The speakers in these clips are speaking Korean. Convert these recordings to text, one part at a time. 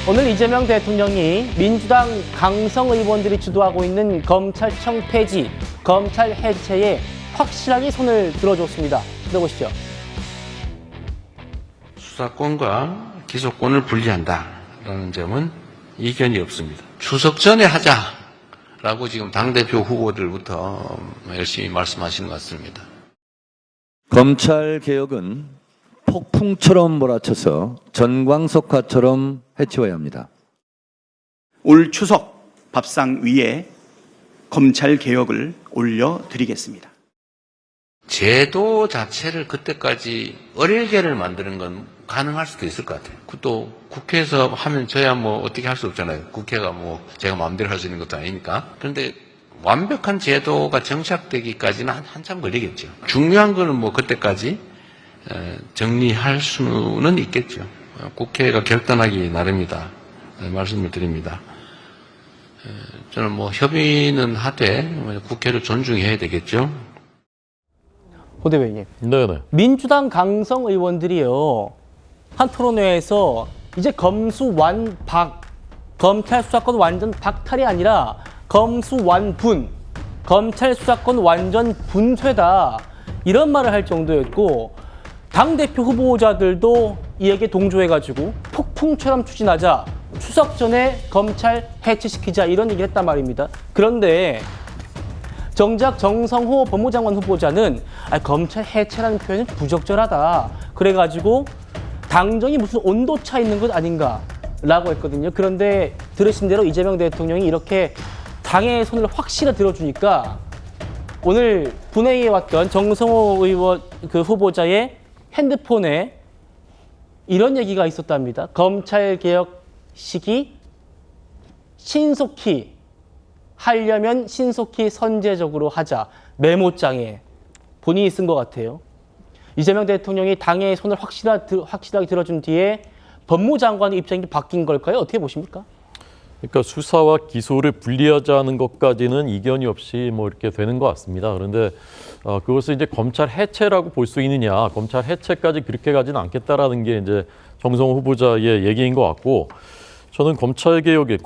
오늘 이재명 대통령이 민주당 강성 의원들이 주도하고 있는 검찰청 폐지, 검찰 해체에 확실하게 손을 들어줬습니다. 들어보시죠. 수사권과 기소권을 분리한다라는 점은 이견이 없습니다. 추석 전에 하자라고 지금 당대표 후보들부터 열심히 말씀하시는 것 같습니다. 검찰 개혁은 폭풍처럼 몰아쳐서 전광석화처럼 해치워야 합니다. 올 추석 밥상 위에 검찰 개혁을 올려드리겠습니다. 제도 자체를 그때까지 어릴게를 만드는 건 가능할 수도 있을 것 같아요. 또 국회에서 하면 저야 뭐 어떻게 할 수 없잖아요. 국회가 뭐 제가 마음대로 할 수 있는 것도 아니니까. 그런데 완벽한 제도가 정착되기까지는 한참 걸리겠죠. 중요한 거는 뭐 그때까지 정리할 수는 있겠죠. 국회가 결단하기 나름이다 말씀을 드립니다. 저는 뭐 협의는 하되 국회를 존중해야 되겠죠. 호 대변인님. 네네. 민주당 강성 의원들이요. 한 토론회에서 이제 검수완박, 검찰 수사권 완전 박탈이 아니라 검수완분, 검찰 수사권 완전 분쇄다. 이런 말을 할 정도였고 당대표 후보자들도 이에게 동조해가지고 폭풍처럼 추진하자, 추석 전에 검찰 해체시키자 이런 얘기를 했단 말입니다. 그런데 정작 정성호 법무장관 후보자는 검찰 해체라는 표현은 부적절하다. 그래가지고 당정이 무슨 온도차 있는 것 아닌가라고 했거든요. 그런데 들으신 대로 이재명 대통령이 이렇게 당의 손을 확실히 들어주니까 오늘 본회의에 왔던 정성호 의원 그 후보자의 핸드폰에 이런 얘기가 있었답니다. 검찰 개혁 시기 신속히 하려면 신속히 선제적으로 하자. 메모장에 본인이 쓴 것 같아요. 이재명 대통령이 당의 손을 확실하게 들어준 뒤에 법무장관의 입장이 바뀐 걸까요? 어떻게 보십니까? 그러니까 수사와 기소를 분리하자는 것까지는 이견이 없이 뭐 이렇게 되는 것 같습니다. 그런데 그것을 이제 검찰 해체라고 볼 수 있느냐, 검찰 해체까지 그렇게 가지는 않겠다라는 게 이제 정성호 후보자의 얘기인 것 같고, 저는 검찰 개혁이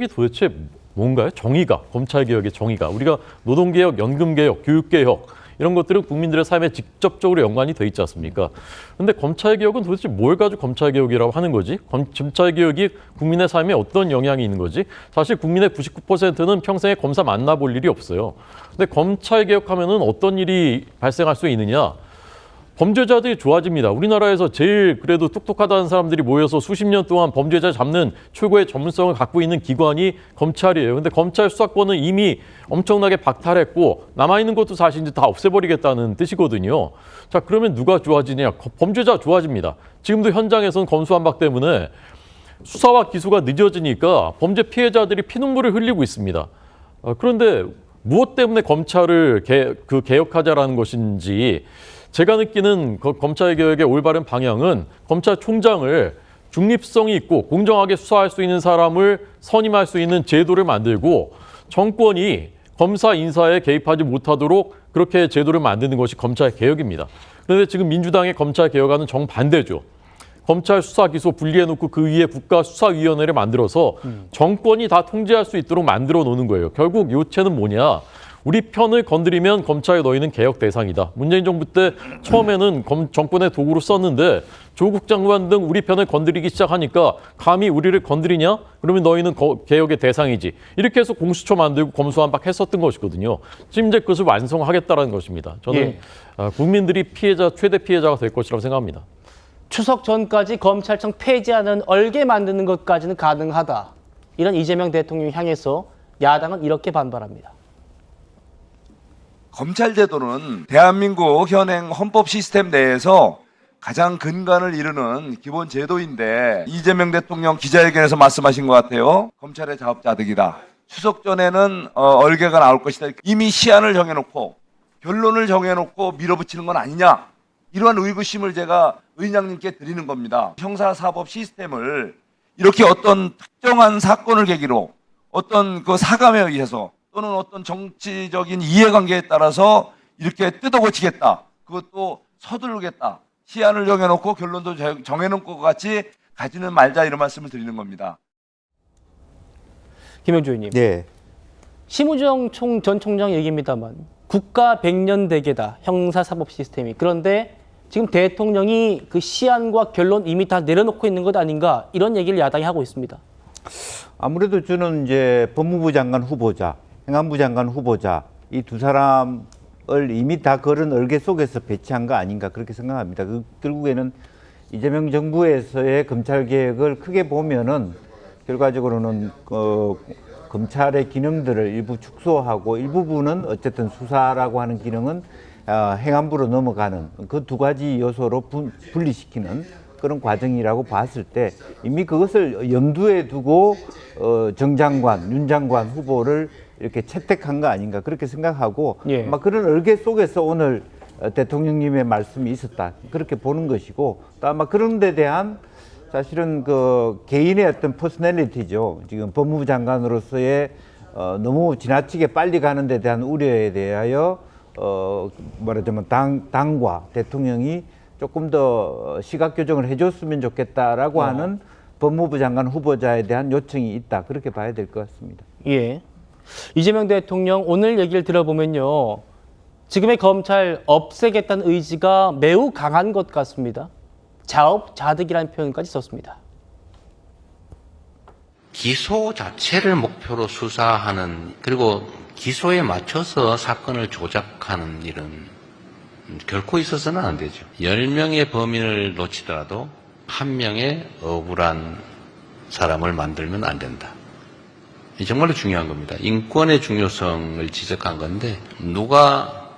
도대체 뭔가요? 정의가, 검찰 개혁의 정의가, 우리가 노동 개혁, 연금 개혁, 교육 개혁 이런 것들은 국민들의 삶에 직접적으로 연관이 돼 있지 않습니까? 그런데 검찰 개혁은 도대체 뭘 가지고 검찰 개혁이라고 하는 거지? 검찰 개혁이 국민의 삶에 어떤 영향이 있는 거지? 사실 국민의 99%는 평생에 검사 만나볼 일이 없어요. 근데 검찰 개혁하면은 어떤 일이 발생할 수 있느냐? 범죄자들이 좋아집니다. 우리나라에서 제일 그래도 똑똑하다는 사람들이 모여서 수십 년 동안 범죄자 잡는 최고의 전문성을 갖고 있는 기관이 검찰이에요. 근데 검찰 수사권은 이미 엄청나게 박탈했고 남아있는 것도 사실 이제 다 없애버리겠다는 뜻이거든요. 자, 그러면 누가 좋아지냐? 범죄자 좋아집니다. 지금도 현장에서는 검수완박 때문에 수사와 기소가 늦어지니까 범죄 피해자들이 피눈물을 흘리고 있습니다. 그런데 무엇 때문에 검찰을 개혁하자라는 것인지 제가 느끼는 검찰 개혁의 올바른 방향은 검찰총장을 중립성이 있고 공정하게 수사할 수 있는 사람을 선임할 수 있는 제도를 만들고 정권이 검사 인사에 개입하지 못하도록 그렇게 제도를 만드는 것이 검찰 개혁입니다. 그런데 지금 민주당의 검찰 개혁과는 정반대죠. 검찰 수사 기소 분리해놓고 그 위에 국가수사위원회를 만들어서 정권이 다 통제할 수 있도록 만들어 놓는 거예요. 결국 요체는 뭐냐? 우리 편을 건드리면 검찰에 너희는 개혁 대상이다. 문재인 정부 때 처음에는 정권의 도구로 썼는데 조국 장관 등 우리 편을 건드리기 시작하니까 감히 우리를 건드리냐? 그러면 너희는 개혁의 대상이지. 이렇게 해서 공수처 만들고 검수완박 했었던 것이거든요. 지금 이제 그것을 완성하겠다는 것입니다. 저는 국민들이 최대 피해자가 될 것이라고 생각합니다. 추석 전까지 검찰청 폐지하는 얼개 만드는 것까지는 가능하다. 이런 이재명 대통령 향해서 야당은 이렇게 반발합니다. 검찰제도는 대한민국 현행 헌법 시스템 내에서 가장 근간을 이루는 기본 제도인데 이재명 대통령 기자회견에서 말씀하신 것 같아요. 검찰의 자업자득이다. 추석 전에는 얼개가 나올 것이다. 이미 시한을 정해놓고 결론을 정해놓고 밀어붙이는 건 아니냐. 이러한 의구심을 제가 의장님께 드리는 겁니다. 형사사법 시스템을 이렇게 어떤 특정한 사건을 계기로 어떤 그 사감에 의해서 또는 어떤 정치적인 이해관계에 따라서 이렇게 뜯어고치겠다. 그것도 서두르겠다. 시한을 정해놓고 결론도 정해놓은 것 같이 가지는 말자 이런 말씀을 드리는 겁니다. 김영주 의원님. 네. 심우정 전 총장 얘기입니다만 국가 100년 대계다 형사사법 시스템이. 그런데 지금 대통령이 그 시안과 결론 이미 다 내려놓고 있는 것 아닌가 이런 얘기를 야당이 하고 있습니다. 아무래도 저는 이제 법무부 장관 후보자, 행안부 장관 후보자 이 두 사람을 이미 다 그런 얼개 속에서 배치한 거 아닌가 그렇게 생각합니다. 결국에는 이재명 정부에서의 검찰 개혁을 크게 보면은 결과적으로는 검찰의 기능들을 일부 축소하고 일부분은 어쨌든 수사라고 하는 기능은 행안부로 넘어가는 그 두 가지 요소로 분리시키는 그런 과정이라고 봤을 때 이미 그것을 염두에 두고 정 장관, 윤 장관 후보를 이렇게 채택한 거 아닌가 그렇게 생각하고 예. 아마 그런 얼개 속에서 오늘 대통령님의 말씀이 있었다 그렇게 보는 것이고 또 아마 그런 데 대한 사실은 그 개인의 어떤 퍼스널리티죠. 지금 법무부 장관으로서의 너무 지나치게 빨리 가는 데 대한 우려에 대하여 말하자면 당과 대통령이 조금 더 시각 교정을 해줬으면 좋겠다라고 하는 법무부 장관 후보자에 대한 요청이 있다. 그렇게 봐야 될 것 같습니다. 예. 이재명 대통령 오늘 얘기를 들어보면요. 지금의 검찰 없애겠다는 의지가 매우 강한 것 같습니다. 자업자득이라는 표현까지 썼습니다. 기소 자체를 목표로 수사하는, 그리고 기소에 맞춰서 사건을 조작하는 일은 결코 있어서는 안 되죠. 10명의 범인을 놓치더라도 1명의 억울한 사람을 만들면 안 된다. 이 정말로 중요한 겁니다. 인권의 중요성을 지적한 건데, 누가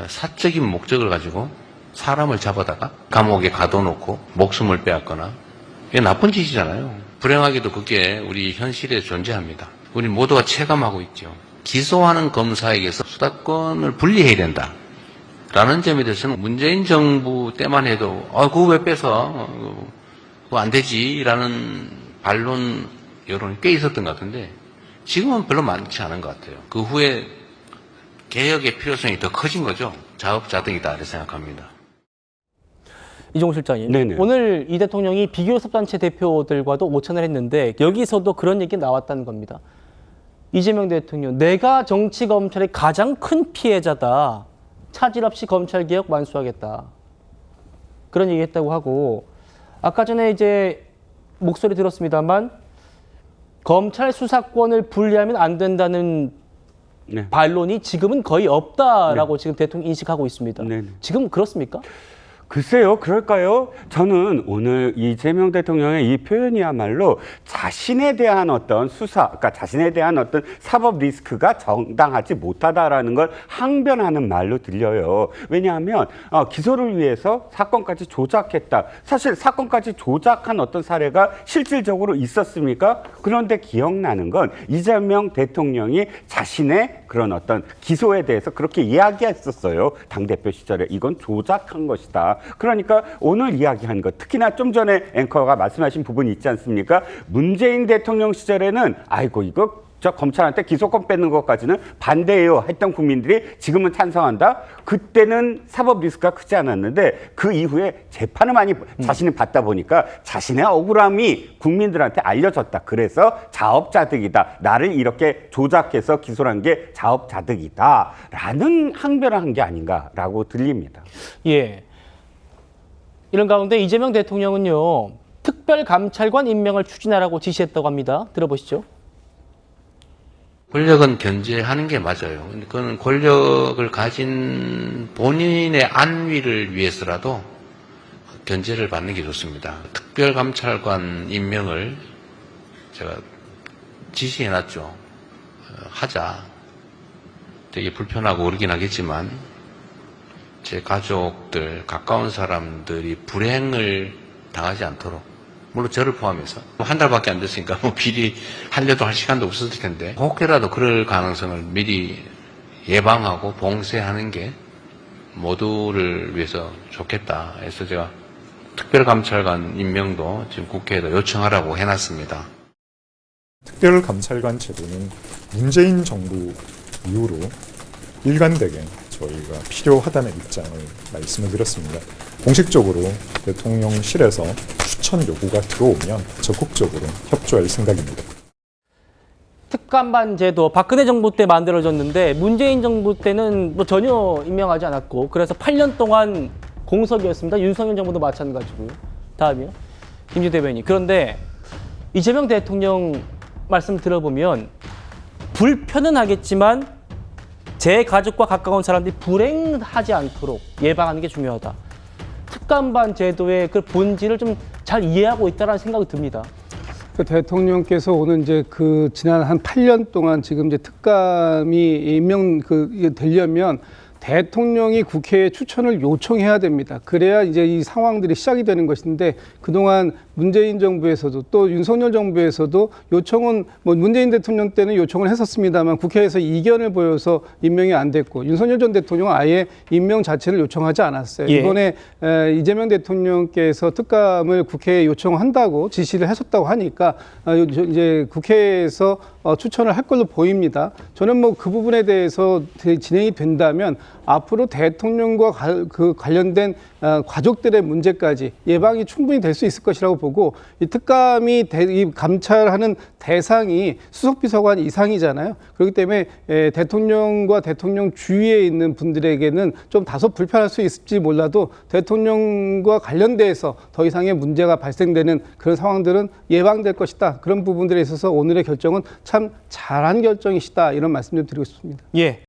사적인 목적을 가지고 사람을 잡아다가 감옥에 가둬놓고 목숨을 빼앗거나, 이게 나쁜 짓이잖아요. 불행하게도 그게 우리 현실에 존재합니다. 우리 모두가 체감하고 있죠. 기소하는 검사에게서 수사권을 분리해야 된다 라는 점에 대해서는 문재인 정부 때만 해도 그거 왜 뺏어? 그거 안 되지 라는 반론 여론이 꽤 있었던 것 같은데, 지금은 별로 많지 않은 것 같아요. 그 후에 개혁의 필요성이 더 커진 거죠. 자업자득이다 이렇게 생각합니다. 이종호 실장님, 네네. 오늘 이 대통령이 비교섭단체 대표들과도 오찬을 했는데 여기서도 그런 얘기 나왔다는 겁니다. 이재명 대통령, 내가 정치검찰의 가장 큰 피해자다. 차질 없이 검찰개혁 완수하겠다. 그런 얘기 했다고 하고, 아까 전에 이제 목소리 들었습니다만 검찰 수사권을 분리하면 안 된다는 네. 반론이 지금은 거의 없다라고 지금 대통령이 인식하고 있습니다. 네네. 지금 그렇습니까? 글쎄요, 그럴까요? 저는 오늘 이재명 대통령의 이 표현이야말로 자신에 대한 어떤 수사, 그러니까 자신에 대한 어떤 사법 리스크가 정당하지 못하다라는 걸 항변하는 말로 들려요. 왜냐하면 기소를 위해서 사건까지 조작했다. 사실 사건까지 조작한 어떤 사례가 실질적으로 있었습니까? 그런데 기억나는 건 이재명 대통령이 자신의 그런 어떤 기소에 대해서 그렇게 이야기했었어요. 당대표 시절에 이건 조작한 것이다. 그러니까 오늘 이야기한 것, 특히나 좀 전에 앵커가 말씀하신 부분이 있지 않습니까? 문재인 대통령 시절에는 아이고 이거 저 검찰한테 기소권 뺏는 것까지는 반대해요 했던 국민들이 지금은 찬성한다? 그때는 사법 리스크가 크지 않았는데 그 이후에 재판을 많이 자신이 받다 보니까 자신의 억울함이 국민들한테 알려졌다. 그래서 자업자득이다. 나를 이렇게 조작해서 기소를 한 게 자업자득이다. 라는 항변을 한 게 아닌가라고 들립니다. 예. 이런 가운데 이재명 대통령은요, 특별감찰관 임명을 추진하라고 지시했다고 합니다. 들어보시죠. 권력은 견제하는 게 맞아요. 근데 그건 권력을 가진 본인의 안위를 위해서라도 견제를 받는 게 좋습니다. 특별감찰관 임명을 제가 지시해놨죠. 하자. 되게 불편하고 어렵긴 하겠지만 제 가족들, 가까운 사람들이 불행을 당하지 않도록, 물론 저를 포함해서 한 달밖에 안 됐으니까 미리 하려도 할 시간도 없었을 텐데 혹여라도 그럴 가능성을 미리 예방하고 봉쇄하는 게 모두를 위해서 좋겠다 해서 제가 특별감찰관 임명도 지금 국회에다 요청하라고 해놨습니다. 특별감찰관 제도는 문재인 정부 이후로 일관되게 저희가 필요하다는 입장을 말씀을 드렸습니다. 공식적으로 대통령실에서 추천 요구가 들어오면 적극적으로 협조할 생각입니다. 특감반 제도 박근혜 정부 때 만들어졌는데 문재인 정부 때는 뭐 전혀 임명하지 않았고 그래서 8년 동안 공석이었습니다. 윤석열 정부도 마찬가지고요. 다음이요. 김진태 대변인. 그런데 이재명 대통령 말씀 들어보면 불편은 하겠지만 제 가족과 가까운 사람들이 불행하지 않도록 예방하는 게 중요하다. 특감반 제도의 그 본질을 좀 잘 이해하고 있다는 생각이 듭니다. 그 대통령께서 오늘 이제 그 지난 한 8년 동안 지금 이제 특감이 이게 되려면 대통령이 국회에 추천을 요청해야 됩니다. 그래야 이제 이 상황들이 시작이 되는 것인데 그동안 문재인 정부에서도 또 윤석열 정부에서도 요청은 뭐 문재인 대통령 때는 요청을 했었습니다만 국회에서 이견을 보여서 임명이 안 됐고 윤석열 전 대통령은 아예 임명 자체를 요청하지 않았어요. 예. 이번에 이재명 대통령께서 특감을 국회에 요청한다고 지시를 했었다고 하니까 이제 국회에서 추천을 할 걸로 보입니다. 저는 뭐 그 부분에 대해서 진행이 된다면 앞으로 대통령과 관련된 가족들의 문제까지 예방이 충분히 될 수 있을 것이라고 보고 이 특감이 이 감찰하는 대상이 수석비서관 이상이잖아요. 그렇기 때문에 대통령과 대통령 주위에 있는 분들에게는 좀 다소 불편할 수 있을지 몰라도 대통령과 관련돼서 더 이상의 문제가 발생되는 그런 상황들은 예방될 것이다. 그런 부분들에 있어서 오늘의 결정은 참 잘한 결정이시다. 이런 말씀 좀 드리고 싶습니다. 예.